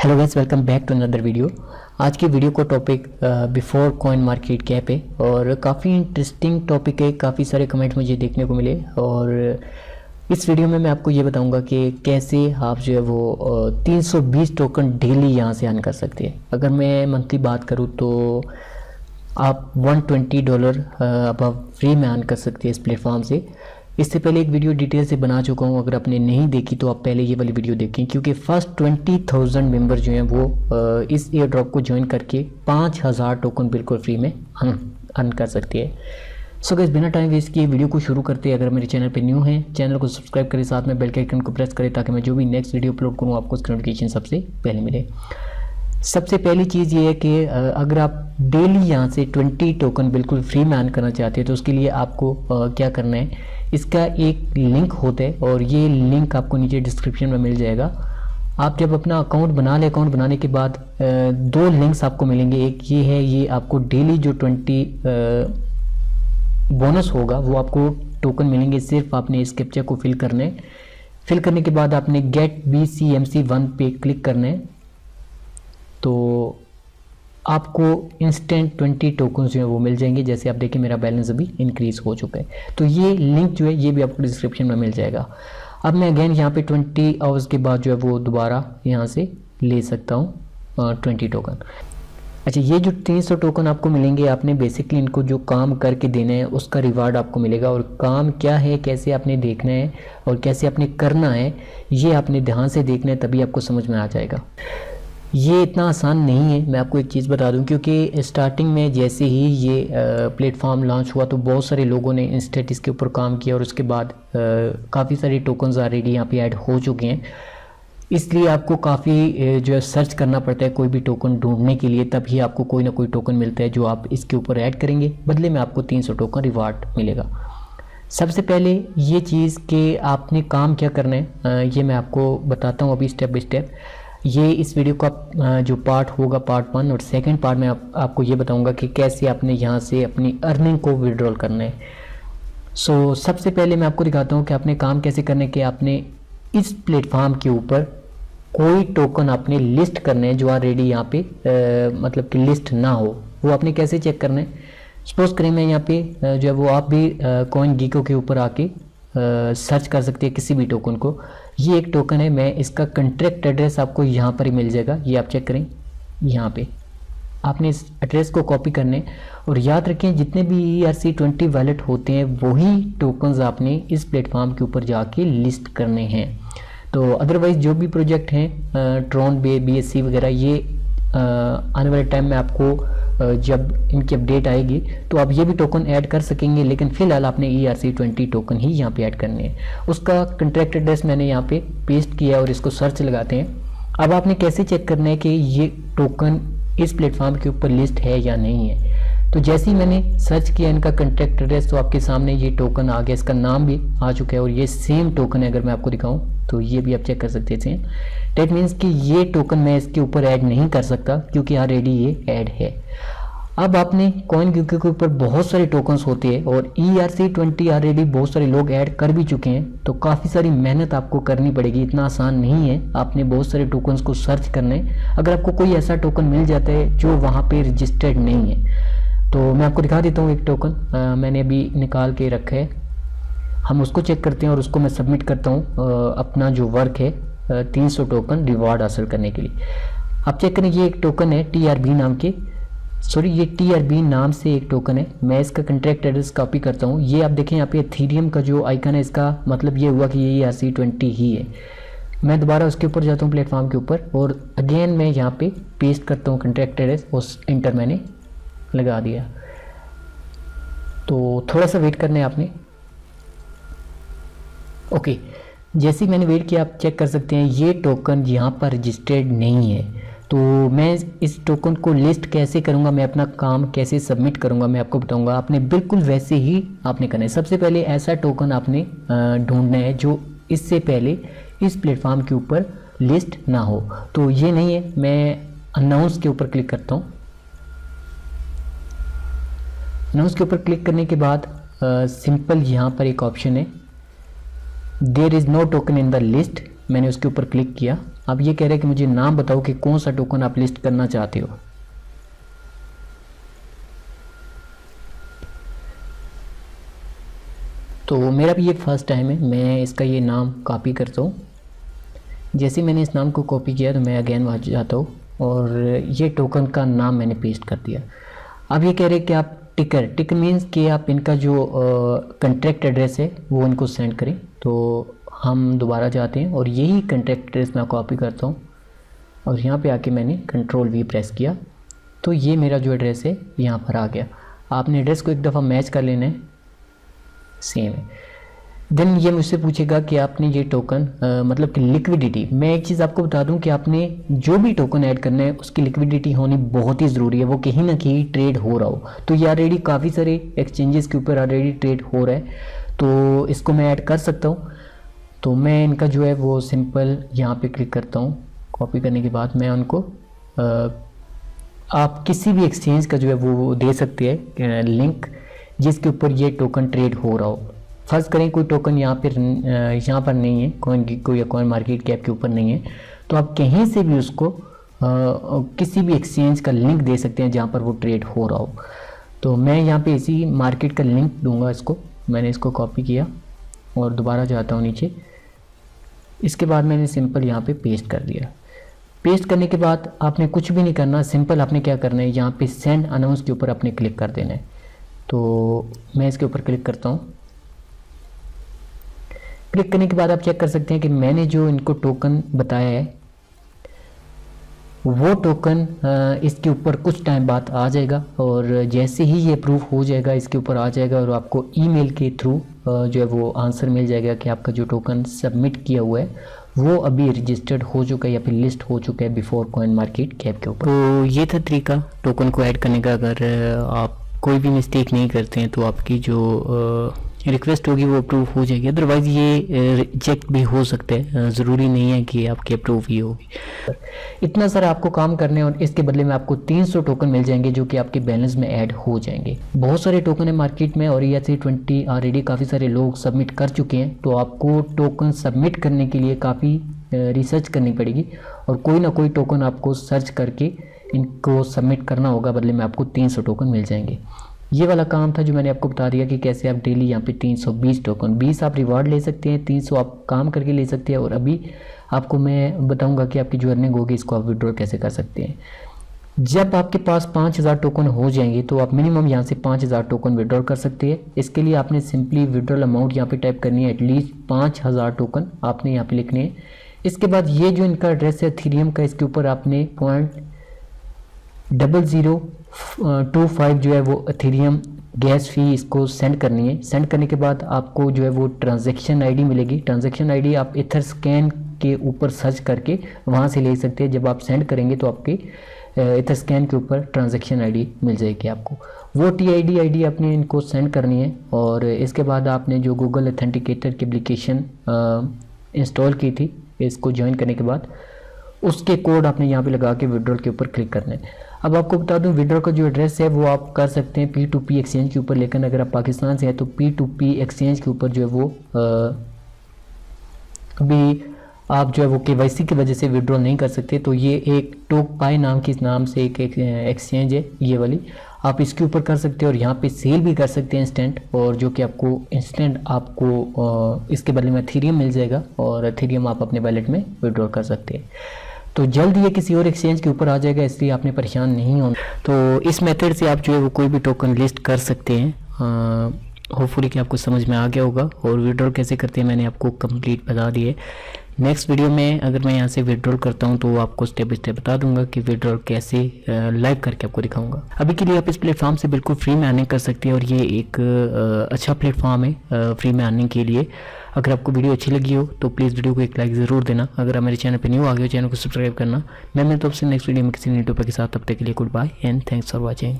Hello guys, welcome back to another video. आज की video को topic before coin market cap है और काफ़ी इंटरेस्टिंग टॉपिक है। काफ़ी सारे कमेंट मुझे देखने को मिले और इस वीडियो में मैं आपको ये बताऊंगा कि कैसे आप जो है वो 320 टोकन डेली यहाँ से अर्न कर सकते हैं। अगर मैं मंथली बात करूँ तो आप $120 अबव फ्री में अर्न कर सकते हैं इस प्लेटफॉर्म से। इससे पहले एक वीडियो डिटेल से बना चुका हूँ, अगर आपने नहीं देखी तो आप पहले ये वाली वीडियो देखें, क्योंकि फर्स्ट 20,000 मेंबर जो हैं वो इस एयर ड्रॉप को ज्वाइन करके 5,000 टोकन बिल्कुल फ्री में अर्न कर सकती है। सो गाइस, बिना टाइम वेस्ट किए वीडियो को शुरू करते हैं। अगर मेरे चैनल पे न्यू हैं, चैनल को सब्सक्राइब करें, साथ में बेल के आइकन को प्रेस करें ताकि मैं जो भी नेक्स्ट वीडियो अपलोड करूँ आपको उसकी नोटिफिकेशन सबसे पहले मिले। सबसे पहली चीज़ ये है कि अगर आप डेली यहाँ से 20 टोकन बिल्कुल फ्री में अर्न करना चाहते हैं तो उसके लिए आपको क्या करना है, इसका एक लिंक होता है और ये लिंक आपको नीचे डिस्क्रिप्शन में मिल जाएगा। आप जब अपना अकाउंट बना लें, अकाउंट बनाने के बाद दो लिंक्स आपको मिलेंगे। एक ये है, ये आपको डेली जो 20 बोनस होगा वो आपको टोकन मिलेंगे। सिर्फ आपने इस कैप्चा को फिल करना है। फिल करने के बाद आपने गेट BCMC1 पे क्लिक करना है तो आपको इंस्टेंट 20 टोकन जो है वो मिल जाएंगे। जैसे आप देखें मेरा बैलेंस अभी इंक्रीज हो चुका है, तो ये लिंक जो है ये भी आपको डिस्क्रिप्शन में मिल जाएगा। अब मैं अगेन यहाँ पे 20 आवर्स के बाद जो है वो दोबारा यहाँ से ले सकता हूँ 20 टोकन। अच्छा, ये जो 300 टोकन आपको मिलेंगे, आपने बेसिकली इनको जो काम करके देना है उसका रिवार्ड आपको मिलेगा। और काम क्या है, कैसे आपने देखना है और कैसे आपने करना है, ये आपने ध्यान से देखना है, तभी आपको समझ में आ जाएगा। ये इतना आसान नहीं है। मैं आपको एक चीज़ बता दूं, क्योंकि स्टार्टिंग में जैसे ही ये प्लेटफॉर्म लॉन्च हुआ तो बहुत सारे लोगों ने इंस्टेंट इसके ऊपर काम किया और उसके बाद काफ़ी सारे टोकन्स ऑलरेडी यहाँ पे ऐड हो चुके हैं। इसलिए आपको काफ़ी जो है सर्च करना पड़ता है कोई भी टोकन ढूंढने के लिए, तभी आपको कोई ना कोई टोकन मिलता है जो आप इसके ऊपर ऐड करेंगे, बदले में आपको 300 टोकन रिवार्ड मिलेगा। सबसे पहले ये चीज़ कि आपने काम क्या करना है ये मैं आपको बताता हूँ अभी स्टेप बाई स्टेप। ये इस वीडियो का जो पार्ट होगा पार्ट 1 और सेकंड पार्ट में आपको ये बताऊंगा कि कैसे आपने यहाँ से अपनी अर्निंग को विड्रॉल करना है। सो सबसे पहले मैं आपको दिखाता हूँ कि आपने काम कैसे करना है कि आपने इस प्लेटफॉर्म के ऊपर कोई टोकन आपने लिस्ट करना है जो ऑलरेडी यहाँ पे मतलब कि लिस्ट ना हो। वो आपने कैसे चेक करना है, सपोज करें मैं यहाँ पे जो है वो आप भी कॉइन गीको के ऊपर आके सर्च कर सकते हैं किसी भी टोकन को। ये एक टोकन है, मैं इसका कंट्रैक्ट एड्रेस आपको यहाँ पर ही मिल जाएगा। ये आप चेक करें, यहाँ पे आपने इस एड्रेस को कॉपी करने और याद रखें जितने भी ERC20 वैलेट होते हैं वही टोकन्स आपने इस प्लेटफॉर्म के ऊपर जाके लिस्ट करने हैं। तो अदरवाइज जो भी प्रोजेक्ट हैं ट्रॉन BSC वगैरह, ये आने वाले टाइम में आपको जब इनकी अपडेट आएगी तो आप ये भी टोकन ऐड कर सकेंगे, लेकिन फिलहाल आपने ERC20 टोकन ही यहाँ पे ऐड करने हैं। उसका कंट्रैक्ट एड्रेस मैंने यहाँ पे पेस्ट किया और इसको सर्च लगाते हैं। अब आपने कैसे चेक करना है कि ये टोकन इस प्लेटफॉर्म के ऊपर लिस्ट है या नहीं है। तो जैसे ही मैंने सर्च किया इनका कंट्रैक्ट एड्रेस तो आपके सामने ये टोकन आ गया, इसका नाम भी आ चुका है और ये सेम टोकन है। अगर मैं आपको दिखाऊं तो ये भी आप चेक कर सकते हैं। डेट मीन्स कि ये टोकन मैं इसके ऊपर ऐड नहीं कर सकता क्योंकि ऑलरेडी ये ऐड है। अब आपने कॉइन गीको के ऊपर बहुत सारे टोकन्स होते हैं और ERC20 ऑलरेडी बहुत सारे लोग ऐड कर भी चुके हैं, तो काफ़ी सारी मेहनत आपको करनी पड़ेगी। इतना आसान नहीं है, आपने बहुत सारे टोकन्स को सर्च करना है। अगर आपको कोई ऐसा टोकन मिल जाता है जो वहाँ पे रजिस्टर्ड नहीं है तो मैं आपको दिखा देता हूँ। एक टोकन मैंने अभी निकाल के रखा है, हम उसको चेक करते हैं और उसको मैं सबमिट करता हूँ अपना जो वर्क है 300 टोकन रिवार्ड हासिल करने के लिए। आप चेक करें, ये एक टोकन है TRB नाम के, ये TRB नाम से एक टोकन है। मैं इसका कंट्रैक्ट एड्रेस कॉपी करता हूँ। ये आप देखें यहाँ पे एथेरियम का जो आइकन है, इसका मतलब ये हुआ कि ये ERC20 ही है। मैं दोबारा उसके ऊपर जाता हूँ प्लेटफॉर्म के ऊपर और अगेन मैं यहाँ पे पेस्ट करता हूँ कंट्रैक्ट एड्रेस, उस इंटर मैंने लगा दिया। तो थोड़ा सा वेट करना है आपने। ओके, जैसे ही मैंने वेट किया आप चेक कर सकते हैं ये टोकन यहाँ पर रजिस्टर्ड नहीं है। तो मैं इस टोकन को लिस्ट कैसे करूँगा, मैं अपना काम कैसे सबमिट करूँगा मैं आपको बताऊँगा। आपने बिल्कुल वैसे ही आपने करना है। सबसे पहले ऐसा टोकन आपने ढूंढना है जो इससे पहले इस प्लेटफॉर्म के ऊपर लिस्ट ना हो। तो ये नहीं है, मैं अनाउंस के ऊपर क्लिक करता हूँ। अनाउंस के ऊपर क्लिक करने के बाद सिंपल यहाँ पर एक ऑप्शन है, there is no token in the list. मैंने उसके ऊपर क्लिक किया अब ये कह रहे हैं कि मुझे नाम बताओ कि कौन सा टोकन आप लिस्ट करना चाहते हो। तो मेरा भी ये फर्स्ट टाइम है, मैं इसका ये नाम कॉपी करता हूँ। जैसे मैंने इस नाम को कॉपी किया तो मैं अगेन वहाँ जाता हूँ और ये टोकन का नाम मैंने पेस्ट कर दिया। अब ये कह रहे हैं कि आप टिकर मीन्स कि आप इनका जो कॉन्ट्रैक्ट एड्रेस है वो इनको सेंड करें। तो हम दोबारा जाते हैं और यही कॉन्ट्रैक्ट एड्रेस मैं कॉपी करता हूँ और यहाँ पे आके मैंने Ctrl+V प्रेस किया तो ये मेरा जो एड्रेस है यहाँ पर आ गया। आपने एड्रेस को एक दफ़ा मैच कर लेना है, सेम है। देन ये मुझसे पूछेगा कि आपने ये टोकन मतलब कि लिक्विडिटी, मैं एक चीज़ आपको बता दूं कि आपने जो भी टोकन ऐड करना है उसकी लिक्विडिटी होनी बहुत ही ज़रूरी है, वो कहीं ना कहीं ट्रेड हो रहा हो। तो ये ऑलरेडी काफ़ी सारे एक्सचेंजेस के ऊपर ऑलरेडी ट्रेड हो रहा है, तो इसको मैं ऐड कर सकता हूँ। तो मैं इनका जो है वो सिंपल यहाँ पे क्लिक करता हूँ। कॉपी करने के बाद मैं उनको आप किसी भी एक्सचेंज का जो है वो दे सकते हैं लिंक जिसके ऊपर ये टोकन ट्रेड हो रहा हो। फर्ज करें कोई टोकन यहाँ पर नहीं है, कोई कॉइन मार्केट कैप के ऊपर नहीं है, तो आप कहीं से भी उसको किसी भी एक्सचेंज का लिंक दे सकते हैं जहाँ पर वो ट्रेड हो रहा हो। तो मैं यहाँ पे इसी मार्केट का लिंक दूंगा इसको। मैंने इसको कॉपी किया और दोबारा जाता हूँ नीचे। इसके बाद मैंने सिंपल यहाँ पे पेस्ट कर दिया। पेस्ट करने के बाद आपने कुछ भी नहीं करना, सिंपल आपने क्या करना है, यहाँ पे सेंड अनाउंस के ऊपर आपने क्लिक कर देना है। तो मैं इसके ऊपर क्लिक करता हूँ। क्लिक करने के बाद आप चेक कर सकते हैं कि मैंने जो इनको टोकन बताया है वो टोकन इसके ऊपर कुछ टाइम बाद आ जाएगा और जैसे ही ये अप्रूव हो जाएगा इसके ऊपर आ जाएगा और आपको ईमेल के थ्रू जो है वो आंसर मिल जाएगा कि आपका जो टोकन सबमिट किया हुआ है वो अभी रजिस्टर्ड हो चुका है या फिर लिस्ट हो चुका है बिफोर कॉइन मार्केट कैप के ऊपर। तो ये था तरीका टोकन को ऐड करने का। अगर आप कोई भी मिस्टेक नहीं करते हैं तो आपकी जो रिक्वेस्ट होगी वो अप्रूव हो जाएगी, अदरवाइज़ ये रिजेक्ट भी हो सकते हैं, ज़रूरी नहीं है कि आपकी अप्रूव ही होगी। इतना सारा आपको काम करने और इसके बदले में आपको 300 टोकन मिल जाएंगे जो कि आपके बैलेंस में ऐड हो जाएंगे। बहुत सारे टोकन है मार्केट में और ERC-20 ऑलरेडी काफ़ी सारे लोग सबमिट कर चुके हैं। तो आपको टोकन सबमिट करने के लिए काफ़ी रिसर्च करनी पड़ेगी और कोई ना कोई टोकन आपको सर्च करके इनको सबमिट करना होगा, बदले में आपको 300 टोकन मिल जाएंगे। ये वाला काम था जो मैंने आपको बता दिया कि कैसे आप डेली यहाँ पे 320 टोकन, 20 आप रिवार्ड ले सकते हैं, 300 आप काम करके ले सकते हैं। और अभी आपको मैं बताऊंगा कि आपकी जो अर्निंग होगी इसको आप विड्रॉल कैसे कर सकते हैं। जब आपके पास 5000 टोकन हो जाएंगे तो आप मिनिमम यहाँ से 5000 टोकन विड्रॉल कर सकते हैं। इसके लिए आपने सिंपली विड्रॉल अमाउंट यहाँ पे टाइप करनी है, एटलीस्ट 5000 टोकन आपने यहाँ पे लिखने हैं। इसके बाद ये जो इनका एड्रेस है एथेरियम का, इसके ऊपर आपने 0.0025 जो है वो एथेरियम गैस फी इसको सेंड करनी है। सेंड करने के बाद आपको जो है वो ट्रांजैक्शन आईडी मिलेगी। ट्रांजैक्शन आईडी आप इथरस्कैन के ऊपर सर्च करके वहाँ से ले सकते हैं। जब आप सेंड करेंगे तो आपके इथरस्कैन के ऊपर ट्रांजैक्शन आईडी मिल जाएगी आपको। वो TID आईडी आपने इनको सेंड करनी है और इसके बाद आपने जो गूगल ऑथेंटिकेटर की एप्लीकेशन इंस्टॉल की थी, इसको ज्वाइन करने के बाद उसके कोड आपने यहाँ पे लगा के विड्रॉल के ऊपर क्लिक करना है। अब आपको बता दूं विड्रॉल का जो एड्रेस है वो आप कर सकते हैं P2P एक्सचेंज के ऊपर, लेकिन अगर आप पाकिस्तान से हैं तो P2P एक्सचेंज के ऊपर जो है वो अभी आप जो है वो KYC की वजह से विड्रॉल नहीं कर सकते। तो ये एक टोकपाई नाम की नाम से एक एक्सचेंज है ये वाली, आप इसके ऊपर कर सकते हैं और यहाँ पे सेल भी कर सकते हैं इंस्टेंट, और जो कि आपको इंस्टेंट आपको इसके बदले में एथेरियम मिल जाएगा और एथेरियम आप अपने वैलेट में विड्रॉल कर सकते हैं। तो जल्द ये किसी और एक्सचेंज के ऊपर आ जाएगा, इसलिए आपने परेशान नहीं होना। तो इस मेथड से आप जो है वो कोई भी टोकन लिस्ट कर सकते हैं। होपफुली कि आपको समझ में आ गया होगा और विड्रॉल कैसे करते हैं मैंने आपको कंप्लीट बता दिए। नेक्स्ट वीडियो में अगर मैं यहाँ से विड्रॉल करता हूँ तो आपको स्टेप बाय स्टेप बता दूंगा कि विड्रॉल कैसे लाइव करके आपको दिखाऊंगा। अभी के लिए आप इस प्लेटफॉर्म से बिल्कुल फ्री में अर्निंग कर सकते हैं और ये एक अच्छा प्लेटफॉर्म है फ्री में अर्निंग के लिए। अगर आपको वीडियो अच्छी लगी हो तो प्लीज़ वीडियो को एक लाइक ज़रूर देना। अगर आप मेरे चैनल पर न्यू आ गए हो चैनल को सब्सक्राइब करना। मैं तो आपसे नेक्स्ट वीडियो में किसी नई टॉपिक के साथ, तब तक के लिए good bye and thanks for watching.